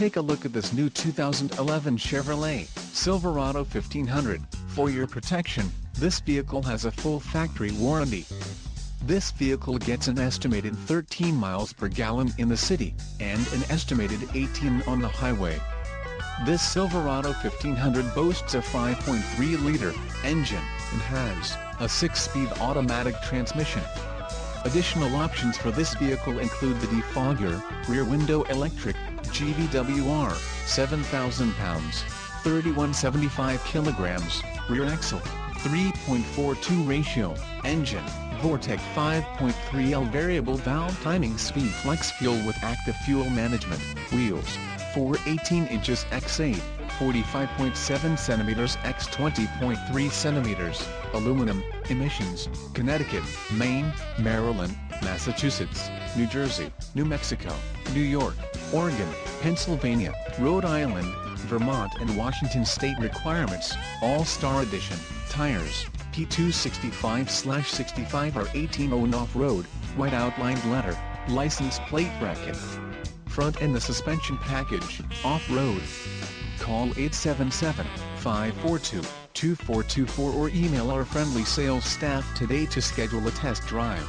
Take a look at this new 2011 Chevrolet Silverado 1500. For your protection, this vehicle has a full factory warranty. This vehicle gets an estimated 13 miles per gallon in the city, and an estimated 18 on the highway. This Silverado 1500 boasts a 5.3-liter engine, and has a 6-speed automatic transmission. Additional options for this vehicle include the defogger, rear window electric, GVWR, 7,000 pounds, 3175 kilograms, rear axle, 3.42 ratio, engine, Vortec 5.3L variable valve timing speed flex fuel with active fuel management, wheels, 4 18 inches x 8, 45.7 centimeters x 20.3 centimeters, aluminum, emissions, Connecticut, Maine, Maryland, Massachusetts, New Jersey, New Mexico, New York, Oregon, Pennsylvania, Rhode Island, Vermont and Washington state requirements. All-Star Edition, tires, P265/65 or 18-0 off-road, white outlined letter, license plate bracket. Front and the suspension package, off-road. Call 877-542-2424 or email our friendly sales staff today to schedule a test drive.